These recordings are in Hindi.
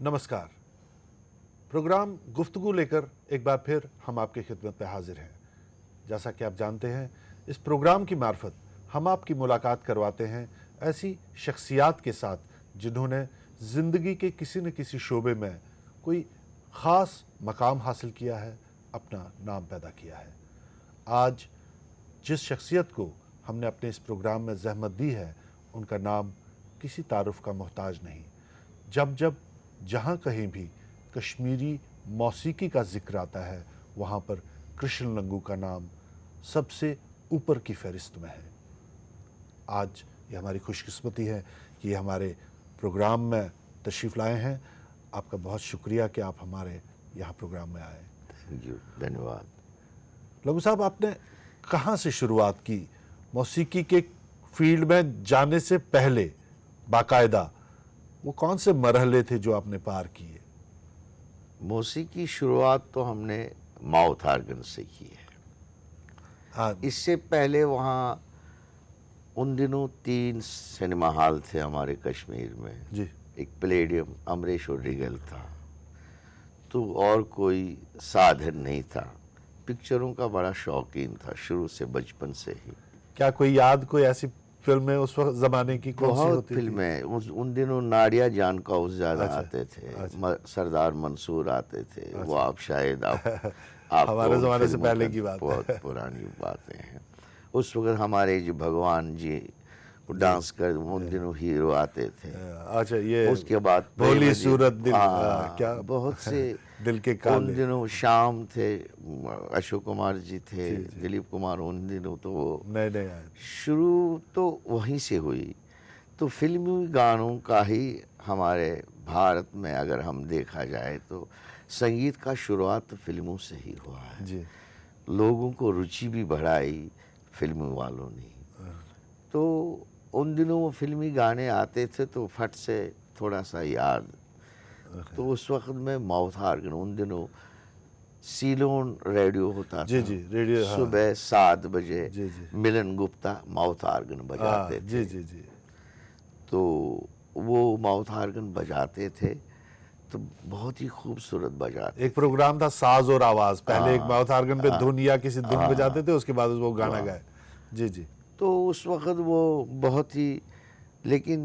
नमस्कार। प्रोग्राम गुफ्तगू लेकर एक बार फिर हम आपकी खिदमत में हाजिर हैं। जैसा कि आप जानते हैं, इस प्रोग्राम की मार्फत हम आपकी मुलाकात करवाते हैं ऐसी शख्सियात के साथ जिन्होंने ज़िंदगी के किसी न किसी शोबे में कोई ख़ास मकाम हासिल किया है, अपना नाम पैदा किया है। आज जिस शख्सियत को हमने अपने इस प्रोग्राम में ज़हमत दी है, उनका नाम किसी तारुफ का मोहताज नहीं। जब जब जहाँ कहीं भी कश्मीरी मौसीकी का जिक्र आता है, वहाँ पर कृष्ण लंगू का नाम सबसे ऊपर की फहरिस्त में है। आज ये हमारी खुशकिस्मती है कि ये हमारे प्रोग्राम में तशरीफ़ लाए हैं। आपका बहुत शुक्रिया कि आप हमारे यहाँ प्रोग्राम में आए। थैंक यू, धन्यवाद। लंगू साहब, आपने कहाँ से शुरुआत की मौसीकी के फील्ड में जाने से पहले? बाकायदा वो कौन से मरहले थे जो आपने पार किए? मौसीकी की शुरुआत तो हमने माउथ ऑर्गन से की है। हाँ इससे पहले वहाँ उन दिनों 3 सिनेमा हॉल थे हमारे कश्मीर में। जी। एक प्लेडियम, अमरीश और रिगल था, तो और कोई साधन नहीं था। पिक्चरों का बड़ा शौकीन था शुरू से, बचपन से ही। क्या कोई याद, कोई ऐसी फिल्में उस वक्त ज़माने की कौन सी बहुत होती थी? फिल्में उन दिनों नाडिया जान कौस ज़्यादा अच्छा, आते थे, अच्छा। सरदार मंसूर आते थे। वो आप शायद आप हमारे उन ज़माने से फिल्मों पहले का की बात है। बहुत पुरानी बातें हैं। उस वक्त हमारे जो भगवान जी वो डांस कर, उन दिनों हीरो आते थे। अच्छा, ये उसके बाद भोली सूरत दिल, हाँ, क्या बहुत से दिल के उन काले। दिनों शाम थे, अशोक कुमार जी थे, जी, जी। दिलीप कुमार। उन दिनों तो वो नए नए आए। शुरू तो वहीं से हुई। तो फिल्मी गानों का ही हमारे भारत में अगर हम देखा जाए तो संगीत का शुरुआत तो फिल्मों से ही हुआ है। जी। लोगों को रुचि भी बढ़ाई फिल्म वालों ने। तो उन दिनों वो फिल्मी गाने आते थे तो फट से थोड़ा सा याद। तो उस वक्त में माउथ ऑर्गन, उन दिनों सीलोन रेडियो होता जी था। जी, रेडियो, हाँ। सुबह 7 बजे जी जी, मिलन गुप्ता माउथ ऑर्गन हाँ। बजाते थे। जी जी जी। तो वो माउथ ऑर्गन बजाते थे तो बहुत ही खूबसूरत बजाते एक प्रोग्राम था साज और आवाज, पहले एक माउथ ऑर्गन पे धुन या किसी धुन बजाते थे, उसके बाद वो गाना गाए। जी जी। तो उस वक़्त वो बहुत ही, लेकिन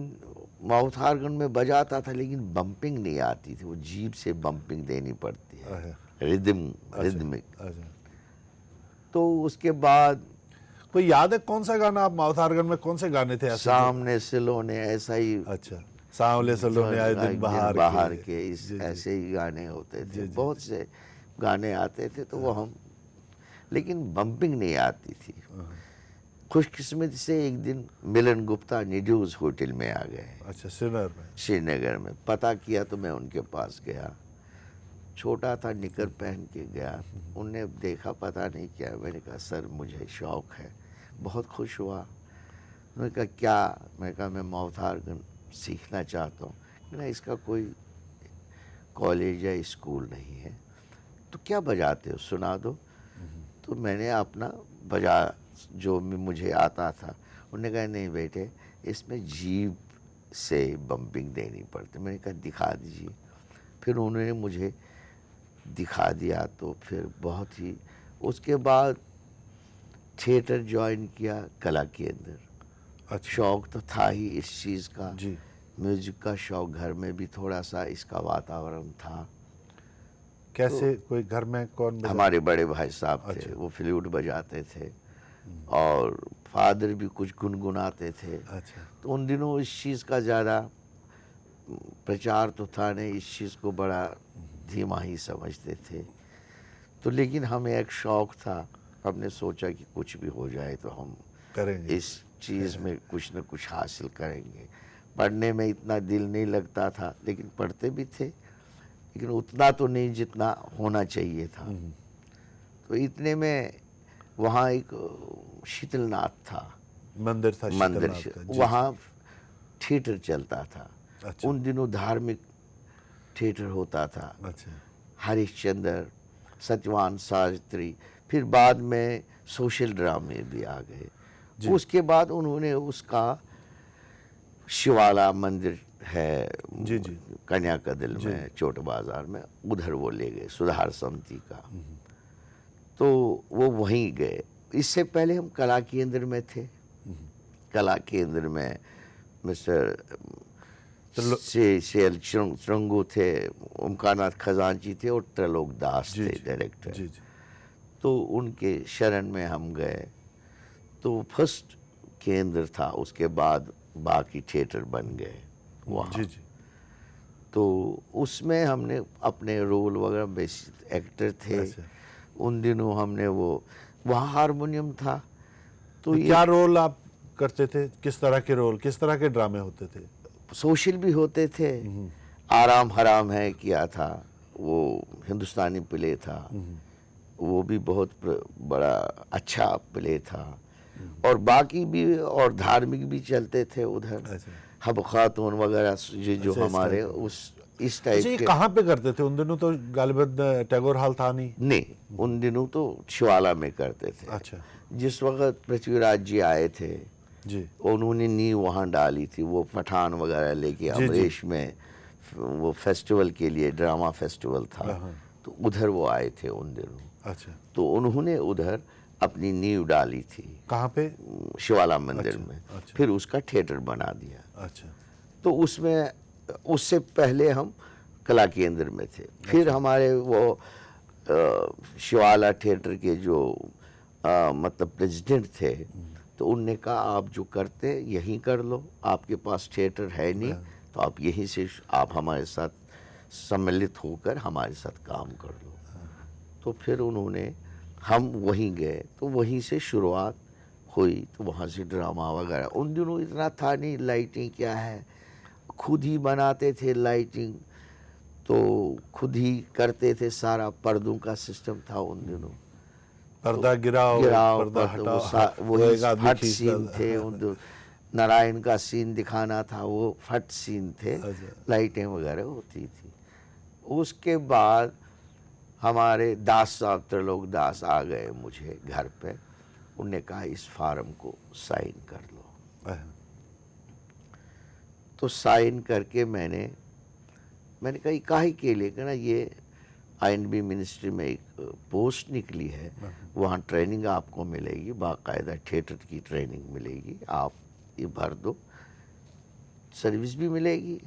माउथ ऑर्गन में बजाता था लेकिन बम्पिंग नहीं आती थी। वो जीभ से बम्पिंग देनी पड़ती है, रिदमिक। अच्छा, तो उसके बाद कोई याद है कौन सा गाना आप माउथ ऑर्गन में, कौन से गाने थे ऐसे सामने सिलो ने, ऐसा ही अच्छा, सांवले सलोने आए दिन बहार के इस जी जी ऐसे ही गाने होते थे। जी जी बहुत से गाने आते थे तो वो हम, लेकिन बम्पिंग नहीं आती थी। खुशकिस्मती से एक दिन मिलन गुप्ता निड्यूज होटल में आ गए। अच्छा, श्रीनगर में पता किया तो मैं उनके पास गया। छोटा था, निकर पहन के गया। उनने देखा, पता नहीं क्या। मैंने कहा सर मुझे शौक़ है। बहुत खुश हुआ। उन्होंने कहा क्या? मैंने कहा मैं माउथ ऑर्गन सीखना चाहता हूँ। ना इसका कोई कॉलेज या स्कूल नहीं है, तो क्या बजाते हो, सुना दो। तो मैंने अपना बजा जो मुझे आता था। उन्होंने कहा नहीं बेटे, इसमें जीभ से बम्पिंग देनी पड़ती। मैंने कहा दिखा दीजिए। फिर उन्होंने मुझे दिखा दिया। तो फिर बहुत ही, उसके बाद थिएटर ज्वाइन किया कला के अंदर। अच्छा। शौक़ तो था ही इस चीज़ का जी। म्यूज़िक का शौक़। घर में भी थोड़ा सा इसका वातावरण था। कैसे, कोई घर में कौन बजा? हमारे बड़े भाई साहब थे। अच्छा। वो फ्लूट बजाते थे और फादर भी कुछ गुनगुनाते थे। अच्छा। तो उन दिनों इस चीज़ का ज़्यादा प्रचार तो था नहीं, इस चीज़ को बड़ा धीमा ही समझते थे। तो लेकिन हमें एक शौक़ था। हमने सोचा कि कुछ भी हो जाए तो हम करेंगे, इस चीज़ में कुछ न कुछ हासिल करेंगे। पढ़ने में इतना दिल नहीं लगता था, लेकिन पढ़ते भी थे, लेकिन उतना तो नहीं जितना होना चाहिए था। तो इतने में वहाँ एक शीतलनाथ था, मंदिर था मंदिर, शीतलनाथ का। जी, वहाँ थिएटर चलता था। अच्छा। उन दिनों धार्मिक थिएटर होता था। अच्छा। हरिश्चंद्र, सत्यवान सावित्री, फिर बाद में सोशल ड्रामे भी आ गए। जी। उसके बाद उन्होंने उसका शिवाला मंदिर है जी जी कन्या कदिल में, चोट बाजार में, उधर वो ले गए सुधार समिति का। तो वो वहीं गए। इससे पहले हम कला केंद्र में थे। कला केंद्र में मिस्टर श्रृंगू थे, ओमकारनाथ खजांची थे और त्रिलोक दास थे डायरेक्टर। जी जी तो उनके शरण में हम गए। तो फर्स्ट केंद्र था, उसके बाद बाकी थिएटर बन गए वहाँ। जी जी तो उसमें हमने अपने रोल वगैरह, बेसिक एक्टर थे। उन दिनों हमने वो वहाँ हारमोनियम था। तो क्या रोल आप करते थे? किस तरह के रोल, किस तरह के ड्रामे होते थे? सोशल भी होते थे। आराम हराम है किया था, वो हिंदुस्तानी प्ले था, वो भी बहुत बड़ा अच्छा प्ले था। और बाकी भी और धार्मिक भी चलते थे उधर, हब खातून वगैरह जो हमारे उस इस टाइप के। कहाँ पे करते थे उन दिनों? तो गालिबन टैगोर हॉल था नहीं, उन दिनों तो शिवाला में करते थे। अच्छा। जिस वक्त पृथ्वीराज जी आए थे जी, उन्होंने नींव वहाँ डाली थी, वो पठान वगैरह लेके अमरीश में वो फेस्टिवल के लिए, ड्रामा फेस्टिवल था, तो उधर वो आए थे उन दिनों। अच्छा। तो उन्होंने उधर अपनी नींव डाली थी। कहाँ पे? शिवाला मंदिर में। अच्छा। फिर उसका थिएटर बना दिया। अच्छा। तो उसमें उससे पहले हम कला केंद्र में थे। फिर हमारे वो शिवाला थिएटर के जो मतलब प्रेसिडेंट थे, तो उनने कहा आप जो करते यहीं कर लो, आपके पास थिएटर है नहीं, तो आप यहीं से आप हमारे साथ सम्मिलित होकर हमारे साथ काम कर लो। तो फिर उन्होंने, हम वहीं गए, तो वहीं से शुरुआत हुई। तो वहाँ से ड्रामा वगैरह, उन दिनों इतना था नहीं, लाइटिंग क्या है, खुद ही बनाते थे लाइटिंग, तो खुद ही करते थे सारा। पर्दों का सिस्टम था उन दिनों, पर्दा गिराओ, पर्दा हटाओ, वही फट सीन थे। नारायण का सीन दिखाना था, वो फट सीन थे। लाइटें वगैरह होती थी। उसके बाद हमारे दास साहब, त्रिलोक दास आ गए मुझे घर पे। उनने कहा इस फार्म को साइन कर लो। तो साइन करके मैंने कहा काहे के लिए? कहना ये INB मिनिस्ट्री में एक पोस्ट निकली है, वहाँ ट्रेनिंग आपको मिलेगी, बाकायदा थिएटर की ट्रेनिंग मिलेगी, आप ये भर दो, सर्विस भी मिलेगी।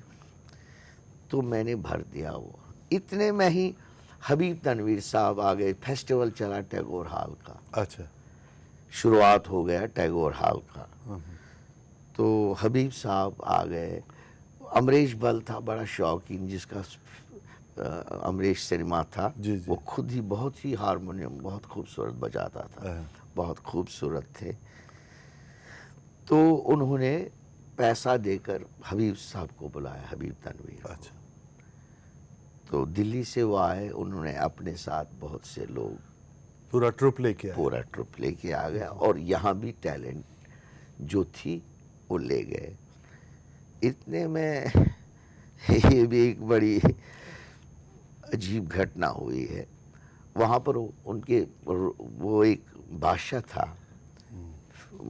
तो मैंने भर दिया वो। इतने में ही हबीब तनवीर साहब आ गए। फेस्टिवल चला टैगोर हॉल का। अच्छा। शुरुआत हो गया टैगोर हॉल का। तो हबीब साहब आ गए। अमरीश बल था बड़ा शौकीन, जिसका अमरीश सिनेमा था। जी जी। वो खुद ही बहुत ही हारमोनियम बहुत खूबसूरत बजाता था, बहुत खूबसूरत थे। तो उन्होंने पैसा देकर हबीब साहब को बुलाया, हबीब तनवीर को। अच्छा। तो दिल्ली से वो आए, उन्होंने अपने साथ बहुत से लोग, पूरा ट्रुप लेके आ गया। और यहाँ भी टैलेंट जो थी वो ले गए। इतने में ये भी एक बड़ी अजीब घटना हुई है। वहाँ पर उनके वो एक बादशाह था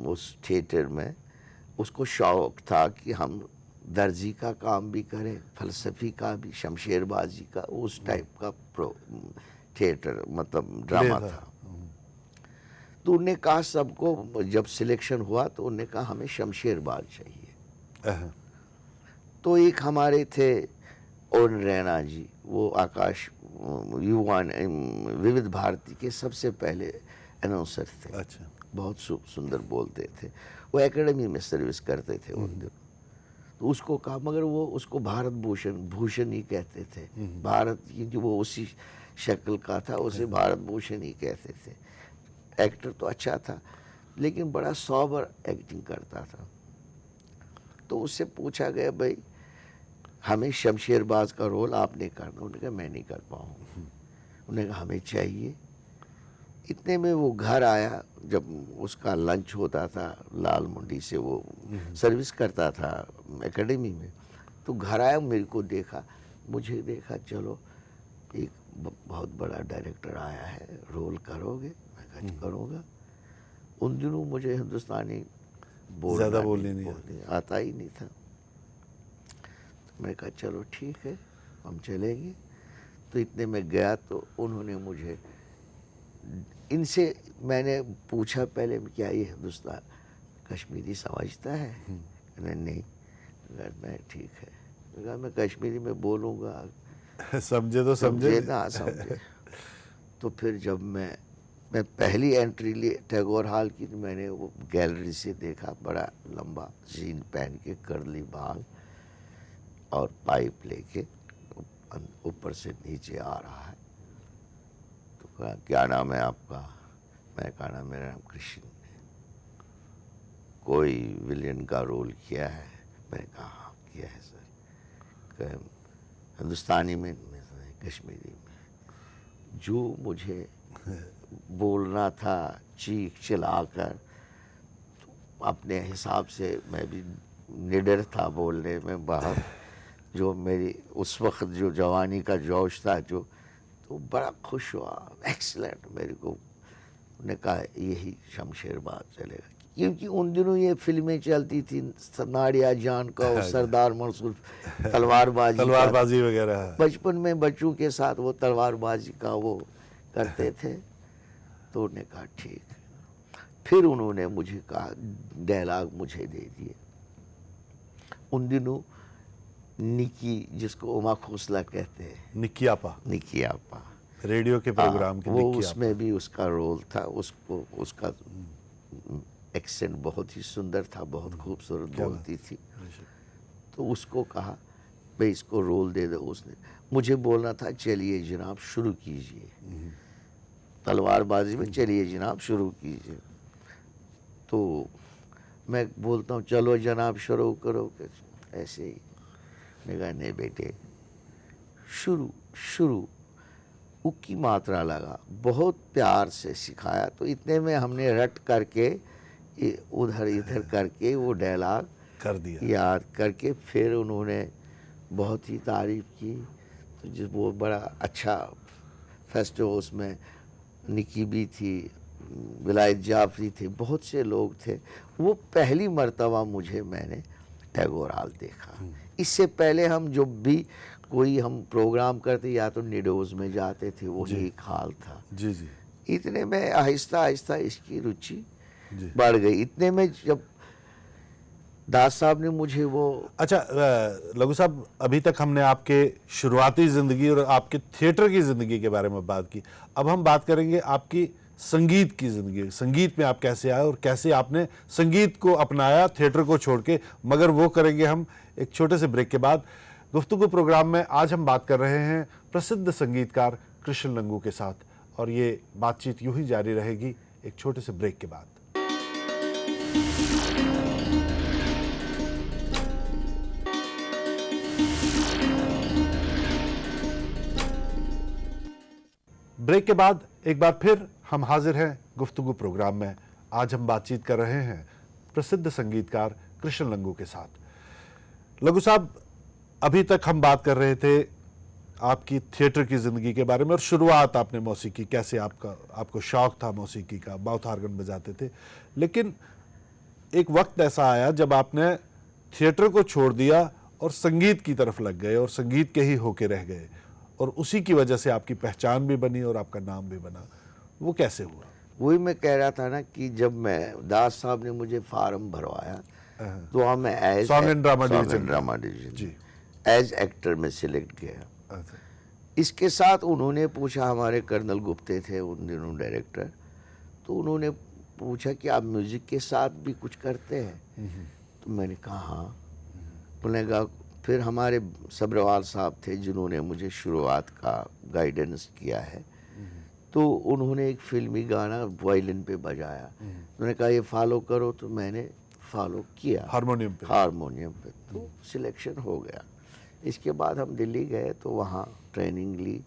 उस थिएटर में, उसको शौक था कि हम दर्जी का काम भी करें, फ़लसफ़ी का भी, शमशेरबाजी का, उस टाइप का थिएटर मतलब ड्रामा था। तो उन्होंने कहा सबको, जब सिलेक्शन हुआ तो उन्होंने कहा हमें शमशेरबाज चाहिए। तो एक हमारे थे और रैना जी, वो आकाश युवा विविध भारती के सबसे पहले अनाउंसर थे। अच्छा। बहुत सुंदर बोलते थे। वो एकेडमी में सर्विस करते थे उन दिनों। तो उसको कहा, मगर वो उसको भारत भूषण ही कहते थे। भारत की जो वो उसी शक्ल का था, उसे भारत भूषण ही कहते थे। एक्टर तो अच्छा था, लेकिन बड़ा सॉबर एक्टिंग करता था। तो उससे पूछा गया, भाई हमें शमशेरबाज का रोल आपने करना। उन्होंने कहा मैं नहीं कर पाऊँगा। उन्होंने कहा हमें चाहिए। इतने में वो घर आया, जब उसका लंच होता था, लाल मंडी से वो सर्विस करता था एकेडमी में। तो घर आया, मेरे को देखा, मुझे देखा, चलो एक बहुत बड़ा डायरेक्टर आया है, रोल करोगे? मैं कहा करूँगा। उन दिनों मुझे हिंदुस्तानी ज़्यादा बोलने नहीं आता ही नहीं था। मैं कहा चलो ठीक है हम चलेंगे। तो इतने में गया तो उन्होंने मुझे, इनसे मैंने पूछा पहले क्या ये हिंदुस्तान कश्मीरी समझता है? नहीं। मैं ठीक है, मैं कश्मीरी में बोलूँगा, समझे तो समझे ना समझे। तो फिर जब मैं पहली एंट्री लिए टैगोर हॉल की, तो मैंने वो गैलरी से देखा, बड़ा लंबा जीन पहन के कर्ली बाल और पाइप लेके ऊपर से नीचे आ रहा है। तो कहा क्या नाम है आपका? मैं कहा ना मेरा नाम कृष्ण है। कोई विलेन का रोल किया है? मैंने कहा हाँ किया है सर। कहा हिंदुस्तानी में? कश्मीरी में। जो मुझे बोलना था चीख चिल्लाकर, तो अपने हिसाब से मैं भी निडर था बोलने में बाहर। जो मेरी उस वक्त जो जवानी का जोश था, जो तो बड़ा खुश हुआ, एक्सीलेंट। मेरे को ने कहा यही शमशेरबाग चलेगा, क्योंकि उन दिनों ये फिल्में चलती थी, नाडिया जान का और सरदार मंसूर, तलवारबाजी वगैरह। बचपन में बच्चों के साथ वो तलवारबाजी का वो करते थे। तो उन्होंने कहा ठीक। फिर उन्होंने मुझे कहा डायलॉग मुझे दे दिए। उन दिनों निकी, जिसको उमा खोसला कहते हैं, निकी आपा रेडियो के प्रोग्राम की वो उसमें भी उसका रोल था। उसको उसका एक्सेंट बहुत ही सुंदर था, बहुत खूबसूरत बोलती थी। तो उसको कहा भाई इसको रोल दे दो। उसने मुझे बोलना था चलिए जनाब शुरू कीजिए, तलवारबाजी में चलिए जनाब शुरू कीजिए। तो मैं बोलता हूँ चलो जनाब शुरू करो, ऐसे ही। मैं कहा नहीं बेटे शुरू की मात्रा लगा, बहुत प्यार से सिखाया। तो इतने में हमने रट करके उधर इधर करके वो डायलॉग कर दिया, याद करके। फिर उन्होंने बहुत ही तारीफ की। तो जिस वो बड़ा अच्छा फेस्टिवल, उसमें निकी भी थी, विलायत जाफरी थे, बहुत से लोग थे। वो पहली मर्तबा मैंने टैगोर हॉल देखा। इससे पहले हम जब भी कोई हम प्रोग्राम करते या तो निडोज में जाते थे, वो एक हॉल था। जी जी। इतने में आहिस्ता आहिस्ता इसकी रुचि बढ़ गई। इतने में जब दास साहब ने मुझे वो, अच्छा लघु साहब, अभी तक हमने आपके शुरुआती ज़िंदगी और आपके थिएटर की ज़िंदगी के बारे में बात की। अब हम बात करेंगे आपकी संगीत की ज़िंदगी। संगीत में आप कैसे आए और कैसे आपने संगीत को अपनाया थिएटर को छोड़ के, मगर वो करेंगे हम एक छोटे से ब्रेक के बाद। गुफ्तगू प्रोग्राम में आज हम बात कर रहे हैं प्रसिद्ध संगीतकार कृष्ण लंगू के साथ, और ये बातचीत यूं ही जारी रहेगी एक छोटे से ब्रेक के बाद। ब्रेक के बाद एक बार फिर हम हाजिर हैं गुफ्तगू प्रोग्राम में। आज हम बातचीत कर रहे हैं प्रसिद्ध संगीतकार कृष्ण लंगू के साथ। लघु साहब, अभी तक हम बात कर रहे थे आपकी थिएटर की ज़िंदगी के बारे में, और शुरुआत आपने मौसीकी, कैसे आपको शौक़ था मौसीकी का, माउथ ऑर्गन बजाते थे। लेकिन एक वक्त ऐसा आया जब आपने थिएटर को छोड़ दिया और संगीत की तरफ लग गए और संगीत के ही होके रह गए, और उसी की वजह से आपकी पहचान भी बनी और आपका नाम भी बना। वो कैसे हुआ? वही मैं कह रहा था ना कि जब मैं दास साहब ने मुझे फार्म भरवाया तो वहाँ मैं as song and drama division जी एज एक्टर में सिलेक्ट गया। अच्छा। इसके साथ उन्होंने पूछा, हमारे कर्नल गुप्ते थे उन दिनों डायरेक्टर, तो उन्होंने पूछा कि आप म्यूजिक के साथ भी कुछ करते हैं? तो मैंने कहा हाँ। उन्होंने कहा, फिर हमारे सब्रवाल साहब थे जिन्होंने मुझे शुरुआत का गाइडेंस किया है, तो उन्होंने एक फिल्मी गाना वायलिन पे बजाया। उन्होंने कहा ये फॉलो करो, तो मैंने फॉलो किया हारमोनियम पे। तो सिलेक्शन हो गया। इसके बाद हम दिल्ली गए तो वहाँ ट्रेनिंग ली।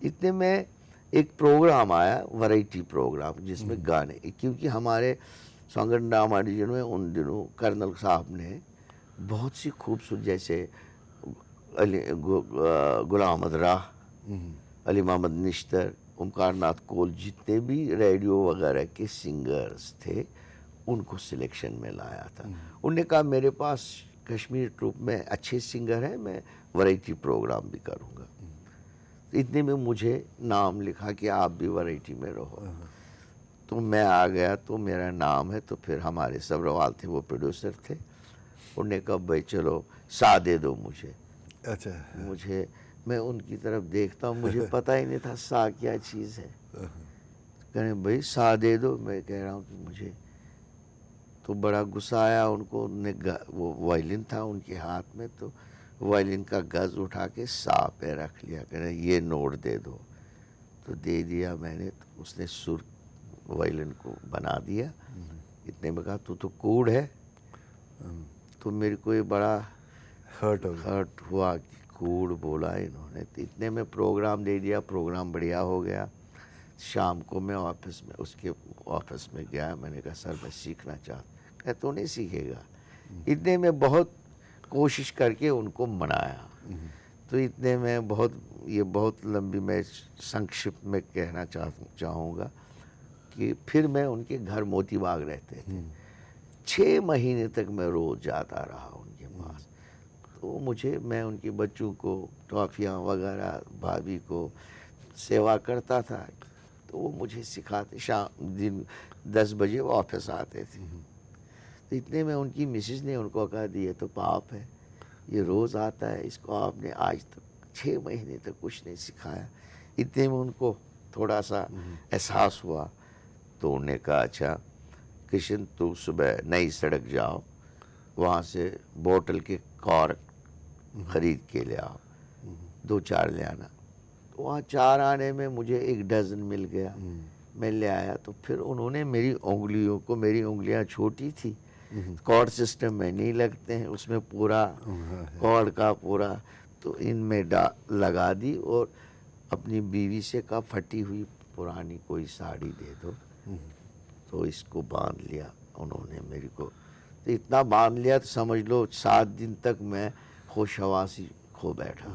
इतने में एक प्रोग्राम आया, वैरायटी प्रोग्राम, जिसमें गाने, क्योंकि हमारे सॉन्ग एंड ड्रामा डिवीजन में उन दिनों कर्नल साहब ने बहुत सी खूबसूरत, जैसे गुलाम अहमद राह, अली मोहम्मद निश्तर, ओमकार नाथ कोल, जितने भी रेडियो वगैरह के सिंगर्स थे, उनको सिलेक्शन में लाया था। उन्होंने कहा मेरे पास कश्मीर ट्रूप में अच्छे सिंगर हैं, मैं वैरायटी प्रोग्राम भी करूँगा। इतने में मुझे नाम लिखा कि आप भी वैरायटी में रहो। तो मैं आ गया, तो मेरा नाम है। तो फिर हमारे सब्रवाल थे, वो प्रोड्यूसर थे, उन्होंने कहा भाई चलो सा दे दो मुझे। अच्छा। मुझे, मैं उनकी तरफ देखता हूँ, मुझे पता ही नहीं था सा क्या चीज़ है। कहें भाई सा दे दो, मैं कह रहा हूँ कि मुझे, तो बड़ा गुस्सा आया उनको। उनने वो वायलिन था उनके हाथ में, तो वायलिन का गज उठा के सा पे रख लिया, कह रहे ये नोट दे दो। तो दे दिया मैंने, तो उसने सुर वायलिन को बना दिया। इतने में कहा तू तो कूड़ है। तो मेरे को ये बड़ा हर्ट हुआ कि कूड़ बोला इन्होंने। तो इतने में प्रोग्राम दे दिया, प्रोग्राम बढ़िया हो गया। शाम को मैं ऑफिस में, उसके ऑफिस में गया, मैंने कहा सर मैं सीखना चाहता। कहा तो नहीं सीखेगा। इतने में बहुत कोशिश करके उनको मनाया। तो इतने में बहुत लंबी, मैं संक्षिप्त में कहना चाहूँगा कि फिर मैं उनके घर मोतीबाग रहते थे। 6 महीने तक मैं रोज़ जाता रहा उनके पास। तो मैं उनके बच्चों को टॉफ़ियाँ वगैरह, भाभी को सेवा करता था। तो वो मुझे सिखाते, शाम दिन 10 बजे वो ऑफिस आते थे। तो इतने में उनकी मिसेज ने उनको कहा दिए तो पाप है, ये रोज़ आता है, इसको आपने आज तक 6 महीने तक कुछ नहीं सिखाया। इतने में उनको थोड़ा सा एहसास हुआ। तो उन्होंने कहा अच्छा किशन तू सुबह नई सड़क जाओ, वहाँ से बोतल के कॉर्क खरीद के ले आओ, 2-4 ले आना। तो वहाँ 4 आने में मुझे 1 डज़न मिल गया। मैं ले आया। तो फिर उन्होंने मेरी उंगलियों को, मेरी उंगलियाँ छोटी थी, कॉर्ड सिस्टम में नहीं लगते हैं, उसमें पूरा कॉर्ड का पूरा, तो इनमें लगा दी और अपनी बीवी से कहा फटी हुई पुरानी कोई साड़ी दे दो। तो इसको बांध लिया उन्होंने मेरे को। तो इतना बांध लिया तो समझ लो 7 दिन तक मैं होशहवासी खो बैठा।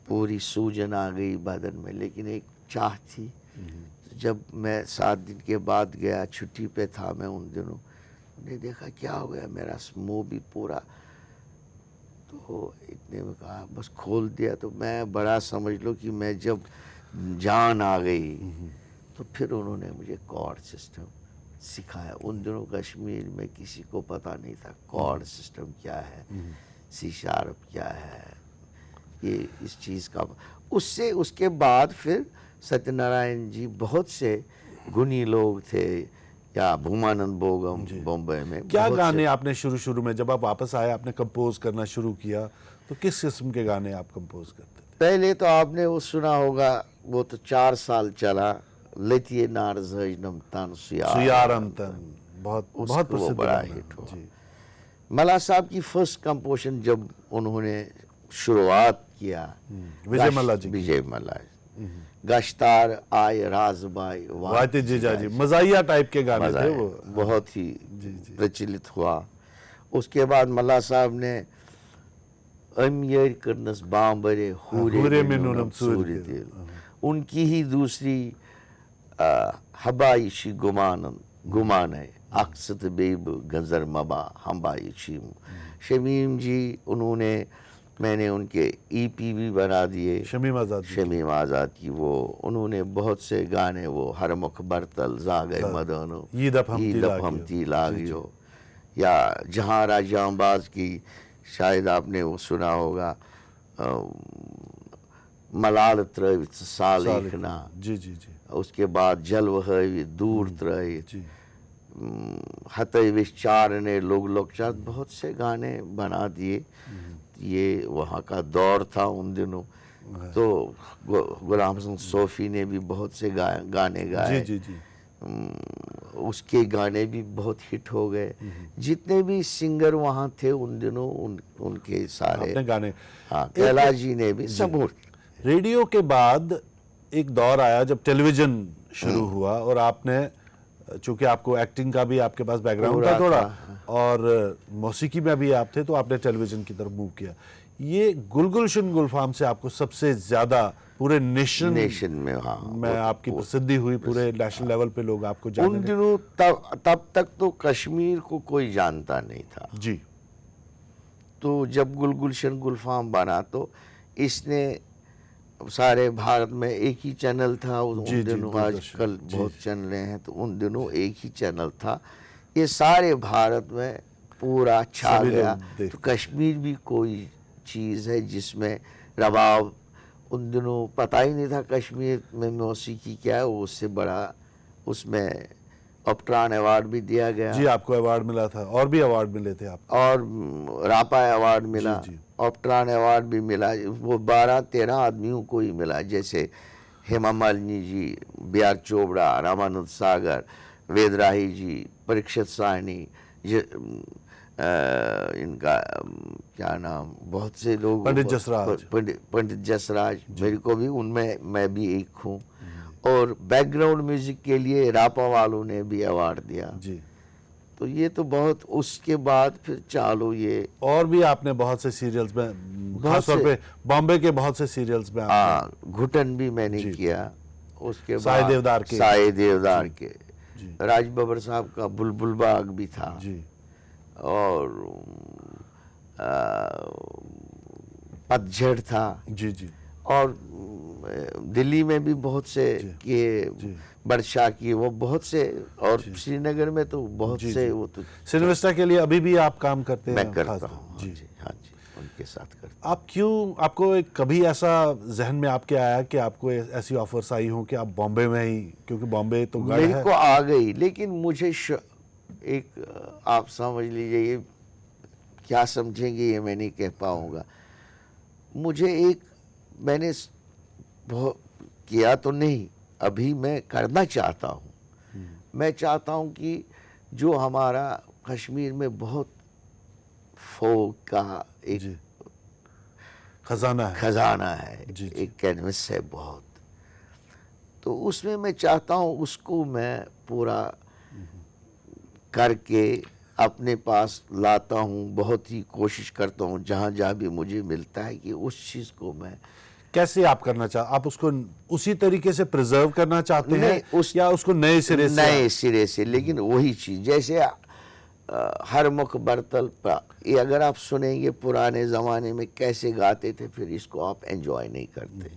पूरी सूजन आ गई बदन में, लेकिन एक चाह थी। तो जब मैं 7 दिन के बाद गया, छुट्टी पे था मैं उन दिनों, उन्हें देखा क्या हो गया, मेरा मुंह भी पूरा। तो इतने में कहा बस खोल दिया। तो मैं बड़ा समझ लो कि मैं जब जान आ गई, तो फिर उन्होंने मुझे कॉर्ड सिस्टम सिखाया। उन दिनों कश्मीर में किसी को पता नहीं था कॉर्ड सिस्टम क्या है, सी शार्प क्या है, ये इस चीज़ का। उसके बाद फिर सत्यनारायण जी, बहुत से गुणी लोग थे, या भूमानंद बोगम बॉम्बे में। क्या गाने आपने शुरू में जब आप वापस आए आपने कंपोज करना शुरू किया, तो किस किस्म के गाने आप कंपोज करते थे? पहले तो आपने वो सुना होगा, वो तो 4 साल चला, लतिये नार ज़जनम तन सुयारम तन, बहुत प्रसिद्ध बड़ा गाना। हिट हुआ। जी। मला साहब की फर्स्ट कंपोजिशन जब उन्होंने शुरुआत किया, विजय मल्ला जी की। विजय मल्ला, गश्तार आय राजबाई वाते जीजा जी, मजाहिया टाइप के गाने थे वो, बहुत ही प्रचलित हुआ। उसके बाद मल्ला साहब ने अमियर करनस बांबरे हुरे मिनुनम सूर्य दिल, उनकी ही दूसरी हबाइशी गुमान है, अक्सत बेब गंजर मबा हम्बाइशी। शमीम जी, उन्होंने, मैंने उनके ईपी भी बना दिए, शमीम आज़ाद की। वो उन्होंने बहुत से गाने, वो हर मुख बरतल जागे मदनो, ईद हमती लागियो, या जहाँ राजाबाज की, शायद आपने वो सुना होगा, मलाल त्रय सालिखना। जी जी जी। उसके बाद जलवह दूर त्रय, हतई विचार ने लोग चार, बहुत से गाने बना दिए। ये वहाँ का दौर था उन दिनों। तो गुलाम हसन सोफी ने भी बहुत से गाने गाए। जी जी जी। उसके गाने भी बहुत हिट हो गए। जितने भी सिंगर वहाँ थे उन दिनों, उनके सारे गाने। हाँ, कैलाश जी ने भी सब। रेडियो के बाद एक दौर आया जब टेलीविजन शुरू हुआ, और आपने, चूंकि आपको एक्टिंग का भी आपके पास बैकग्राउंड था थोड़ा, और मौसीकी में भी आप थे, तो आपने टेलीविजन की तरफ मूव किया। ये गुलगुलशन गुलफाम से आपको सबसे ज्यादा पूरे नेशन में, हाँ, मैं आपकी प्रसिद्धि हुई, पूरे नेशनल लेवल पे लोग आपको जानते। उन दिनों तब तक तो कश्मीर को कोई जानता नहीं था। जी। तो जब गुलशन गुलफाम बना तो इसने सारे भारत में एक ही चैनल था उन जी, दिनों, दूरदर्शन, आजकल जी, बहुत चैनलें हैं, तो उन दिनों एक ही चैनल था। ये सारे भारत में पूरा छा सभी गया। लोग देखते तो कश्मीर भी कोई चीज़ है जिसमें रबाब, उन दिनों पता ही नहीं था कश्मीर में मौसीकी क्या है। उससे बड़ा उसमें ऑप्ट्रान अवार्ड भी दिया गया जी, आपको अवार्ड मिला था और भी अवार्ड मिले थे आपको। और रापा अवार्ड मिला, जी। ऑप्ट्रान अवार्ड भी मिला। वो 12-13 आदमियों को ही मिला, जैसे हेमा मालिनी जी, बी आर चोपड़ा, रामानंद सागर, वेदराही जी, परीक्षित साहनी, इनका क्या नाम, बहुत से लोग, पंडित जसराज। पंडित जसराज, मेरे को भी उनमें मैं भी एक हूँ। और बैकग्राउंड म्यूजिक के लिए रापा वालों ने भी अवार्ड दिया। जी, तो ये तो बहुत, उसके बाद फिर चालू ये और भी आपने बहुत से सीरियल्स में, बहुत खासतौर से- पे बॉम्बे के बहुत से सीरियल्स में आपने, घुटन भी मैंने जी। किया। उसके साए बाद देवदार के। साए देवदार के, जी, राज बब्बर साहब का बुलबुल बाग भी था। जी, और पतझड़ था। जी, जी, और दिल्ली में भी बहुत से जी, किए, जी। वर्षा की, वो बहुत से, और श्रीनगर में तो बहुत जी, से जी। वो तो सिनेमिस्टा के लिए अभी भी आप काम करते हैं? मैं करता खासतौर- हूँ। जी। हाँ जी, उनके साथ करता आप क्यों, आपको कभी ऐसा जहन में आपके आया कि आपको ऐसी ऑफर्स आई हो कि आप बॉम्बे में ही, क्योंकि बॉम्बे तो हूँ। गढ़ मेरे है। को आ गई, लेकिन मुझे एक आप समझ लीजिए, ये क्या समझेंगे ये मैं नहीं कह पाऊंगा। मुझे एक, मैंने बहुत किया तो नहीं, अभी मैं करना चाहता हूँ। मैं चाहता हूँ कि जो हमारा कश्मीर में बहुत फोक का एक जी, खजाना है। खजाना है, जी, जी। एक कैनवस है बहुत, तो उसमें मैं चाहता हूँ उसको मैं पूरा करके अपने पास लाता हूँ। बहुत ही कोशिश करता हूँ जहाँ जहाँ भी मुझे मिलता है कि उस चीज़ को मैं, कैसे आप करना आप उसको उसी तरीके से प्रिजर्व करना चाहते हैं, या उसको नए सिरे से? नए सिरे से, लेकिन वही चीज़ जैसे हर मुख बर्तल ये अगर आप सुनेंगे पुराने ज़माने में कैसे गाते थे, फिर इसको आप एंजॉय नहीं करते।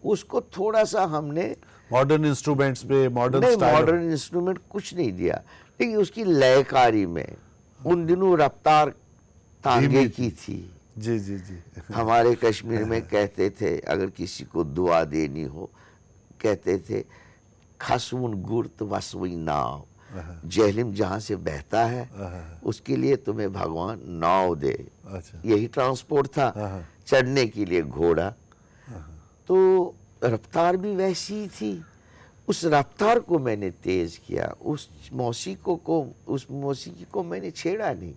उसको थोड़ा सा हमने मॉडर्न इंस्ट्रूमेंट्स पे, मॉडर्न नहीं, स्टाइल। मॉडर्न इंस्ट्रूमेंट कुछ नहीं दिया, लेकिन उसकी लयकारी में उन दिनों रफ्तार तांगे धीमी की थी। जी, जी, जी। हमारे कश्मीर में कहते थे, अगर किसी को दुआ देनी हो, कहते थे खसून गुर्त वसवी नाव, जहलिम जहाँ से बहता है उसके लिए तुम्हें भगवान नाव दे। अच्छा। यही ट्रांसपोर्ट था, चढ़ने के लिए घोड़ा। तो रफ्तार भी वैसी ही थी। उस रफ्तार को मैंने तेज किया, उस मौसीकी को मैंने छेड़ा नहीं,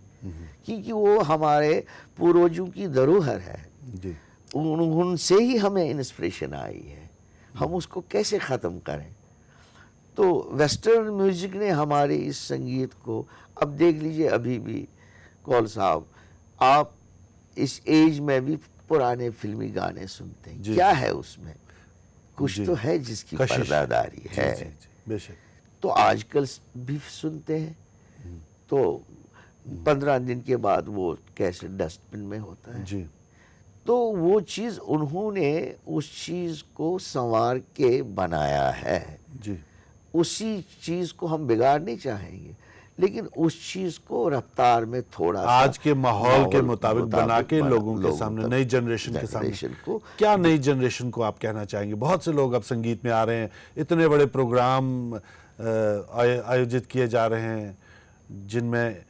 क्योंकि वो हमारे पूर्वजों की धरोहर है। जी, उनसे ही हमें इंस्पिरेशन आई है, हम उसको कैसे ख़त्म करें। तो वेस्टर्न म्यूजिक ने हमारे इस संगीत को, अब देख लीजिए अभी भी कौल साहब, आप इस एज में भी पुराने फिल्मी गाने सुनते हैं, क्या है उसमें, कुछ तो है जिसकी पर्दादारी है। जी, जी, बेशक। तो आजकल भी सुनते हैं, तो 15 दिन के बाद वो कैसे डस्टबिन में होता है। जी, तो वो चीज़ उन्होंने उस चीज़ को संवार के बनाया है। जी, उसी चीज़ को हम बिगाड़ नहीं चाहेंगे, लेकिन उस चीज़ को रफ्तार में थोड़ा आज के माहौल के मुताबिक बना के लोगों के सामने, नई जनरेशन के सामने को, क्या नई जनरेशन को आप कहना चाहेंगे? बहुत से लोग अब संगीत में आ रहे हैं, इतने बड़े प्रोग्राम आयोजित किए जा रहे हैं जिनमें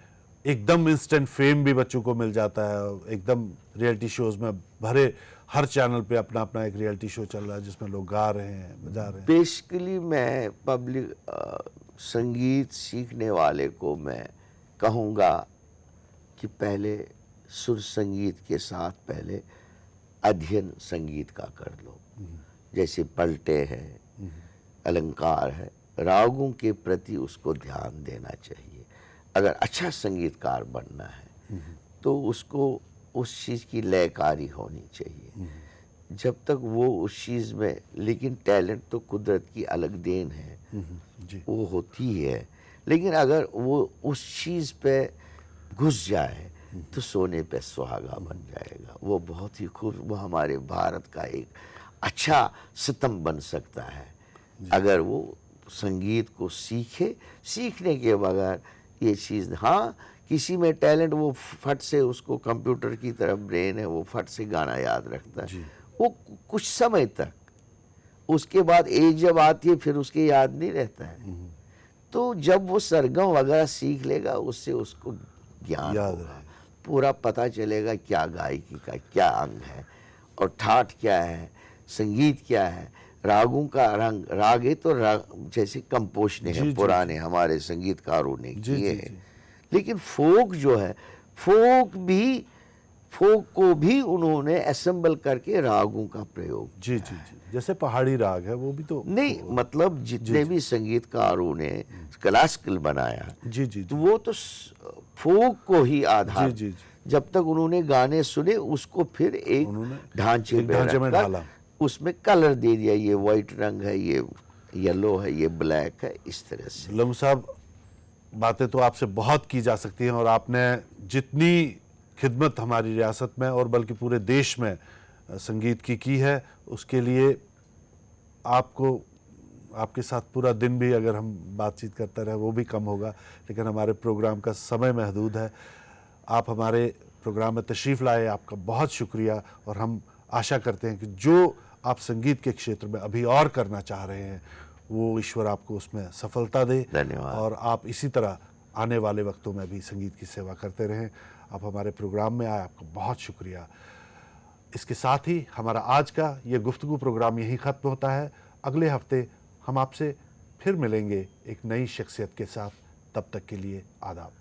एकदम इंस्टेंट फेम भी बच्चों को मिल जाता है, एकदम रियलिटी शोज में भरे, हर चैनल पे अपना अपना एक रियलिटी शो चल रहा है जिसमें लोग गा रहे हैं, बजा रहे हैं। बेसिकली मैं पब्लिक संगीत सीखने वाले को मैं कहूँगा कि पहले सुर संगीत के साथ पहले अध्ययन संगीत का कर लो। जैसे पलटे हैं, अलंकार है, रागों के प्रति उसको ध्यान देना चाहिए। अगर अच्छा संगीतकार बनना है तो उसको उस चीज़ की लयकारी होनी चाहिए। जब तक वो उस चीज़ में, लेकिन टैलेंट तो कुदरत की अलग देन है, जी, वो होती है, लेकिन अगर वो उस चीज़ पे घुस जाए तो सोने पे सुहागा बन जाएगा। वो बहुत ही खूब, वो हमारे भारत का एक अच्छा सितम बन सकता है अगर वो संगीत को सीखे। सीखने के बगैर ये चीज़, हाँ किसी में टैलेंट, वो फट से, उसको कंप्यूटर की तरफ ब्रेन है, वो फट से गाना याद रखता है, वो कुछ समय तक, उसके बाद एज जब आती है फिर उसके याद नहीं रहता है। तो जब वो सरगम वगैरह सीख लेगा, उससे उसको ज्ञान होगा, पूरा पता चलेगा क्या गायकी का क्या अंग है और ठाठ क्या है, संगीत क्या है, रागों का रंग। राग है तो राग जैसे कंपोजने हैं पुराने हमारे संगीतकारों ने किए हैं, लेकिन फोक जो है, फोक को भी उन्होंने असेंबल करके रागों का प्रयोग। जी जी जी, जैसे पहाड़ी राग है वो भी तो नहीं, मतलब जितने भी संगीतकारों ने क्लासिकल बनाया जी जी, तो वो तो फोक को ही आधार, जी जी, जब तक उन्होंने गाने सुने उसको फिर एक ढांचे में डाला, उसमें कलर दे दिया, ये वाइट रंग है, ये येलो है, ये ब्लैक है, इस तरह से। लम्बू साहब, बातें तो आपसे बहुत की जा सकती हैं और आपने जितनी खिदमत हमारी रियासत में और बल्कि पूरे देश में संगीत की है, उसके लिए आपको, आपके साथ पूरा दिन भी अगर हम बातचीत करते रहे वो भी कम होगा, लेकिन हमारे प्रोग्राम का समय महदूद है। आप हमारे प्रोग्राम में तशरीफ़ लाए, आपका बहुत शुक्रिया। और हम आशा करते हैं कि जो आप संगीत के क्षेत्र में अभी और करना चाह रहे हैं वो ईश्वर आपको उसमें सफलता दे, धन्यवाद। और आप इसी तरह आने वाले वक्तों में भी संगीत की सेवा करते रहें। आप हमारे प्रोग्राम में आए, आपका बहुत शुक्रिया। इसके साथ ही हमारा आज का ये गुफ्तगू प्रोग्राम यहीं ख़त्म होता है। अगले हफ्ते हम आपसे फिर मिलेंगे एक नई शख्सियत के साथ। तब तक के लिए आदाब।